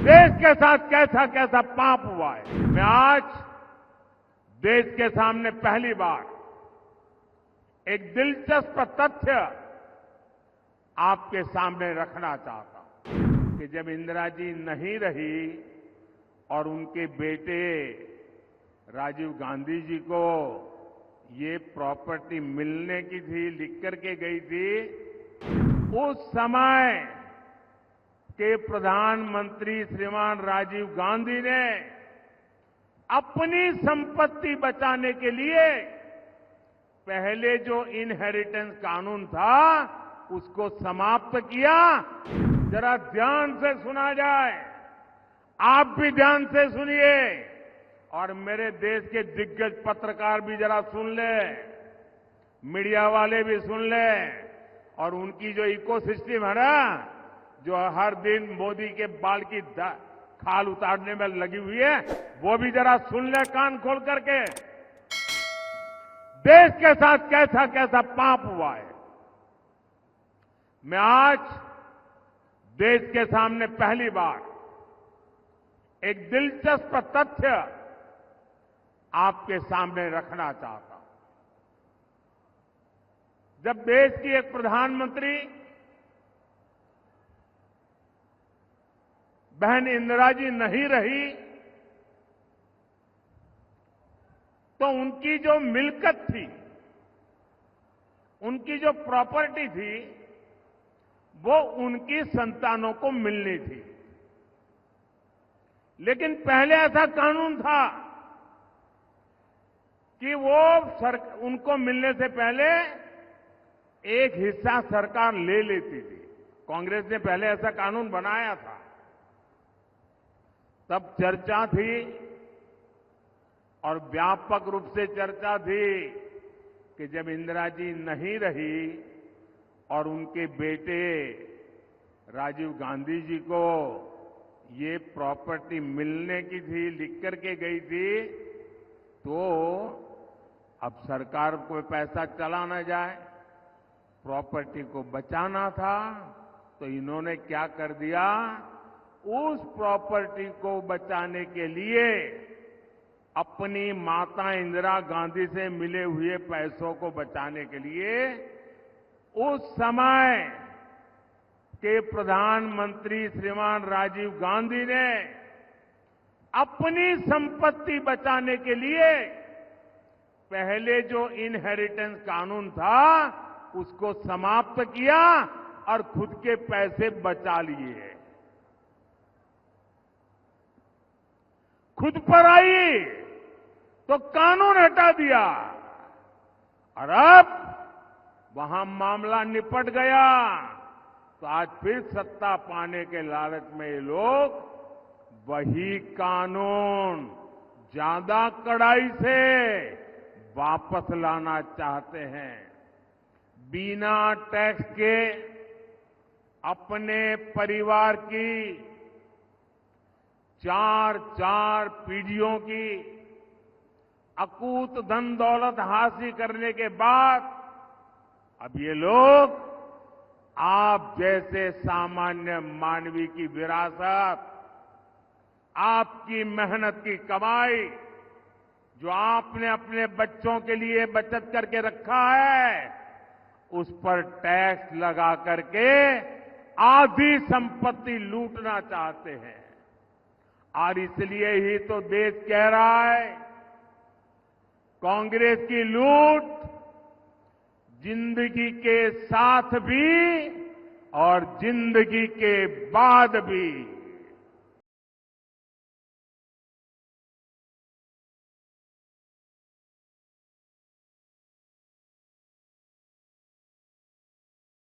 देश के साथ कैसा कैसा पाप हुआ है। मैं आज देश के सामने पहली बार एक दिलचस्प तथ्य आपके सामने रखना चाहता हूं कि जब इंदिरा जी नहीं रही और उनके बेटे राजीव गांधी जी को ये प्रॉपर्टी मिलने की थी, लिख करके गई थी, उस समय के प्रधानमंत्री श्रीमान राजीव गांधी ने अपनी संपत्ति बचाने के लिए पहले जो इनहेरिटेंस कानून था उसको समाप्त किया। जरा ध्यान से सुना जाए, आप भी ध्यान से सुनिए और मेरे देश के दिग्गज पत्रकार भी जरा सुन ले, मीडिया वाले भी सुन ले और उनकी जो इकोसिस्टम है ना, जो हर दिन मोदी के बाल की खाल उतारने में लगी हुई है, वो भी जरा सुन ले कान खोल करके। देश के साथ कैसा कैसा पाप हुआ है। मैं आज देश के सामने पहली बार एक दिलचस्प तथ्य आपके सामने रखना चाहता हूं। जब देश की एक प्रधानमंत्री बहन इंदिरा जी नहीं रही तो उनकी जो मिल्कत थी, उनकी जो प्रॉपर्टी थी, वो उनकी संतानों को मिलनी थी। लेकिन पहले ऐसा कानून था कि वो उनको मिलने से पहले एक हिस्सा सरकार ले लेती थी। कांग्रेस ने पहले ऐसा कानून बनाया था। तब चर्चा थी और व्यापक रूप से चर्चा थी कि जब इंदिरा जी नहीं रही और उनके बेटे राजीव गांधी जी को ये प्रॉपर्टी मिलने की थी, लिख करके गई थी, तो अब सरकार को पैसा चला ना जाए, प्रॉपर्टी को बचाना था, तो इन्होंने क्या कर दिया, उस प्रॉपर्टी को बचाने के लिए अपनी माता इंदिरा गांधी से मिले हुए पैसों को बचाने के लिए उस समय के प्रधानमंत्री श्रीमान राजीव गांधी ने अपनी संपत्ति बचाने के लिए पहले जो इनहेरिटेंस कानून था उसको समाप्त किया और खुद के पैसे बचा लिए। खुद पर आई तो कानून हटा दिया और अब वहां मामला निपट गया तो आज फिर सत्ता पाने के लालच में ये लोग वही कानून ज्यादा कड़ाई से वापस लाना चाहते हैं। बिना टैक्स के अपने परिवार की 4 पीढ़ियों की अकूत धन दौलत हासिल करने के बाद अब ये लोग आप जैसे सामान्य मानवी की विरासत, आपकी मेहनत की कमाई, जो आपने अपने बच्चों के लिए बचत करके रखा है, उस पर टैक्स लगा करके आधी संपत्ति लूटना चाहते हैं। और इसलिए ही तो देश कह रहा है कांग्रेस की लूट जिंदगी के साथ भी और जिंदगी के बाद भी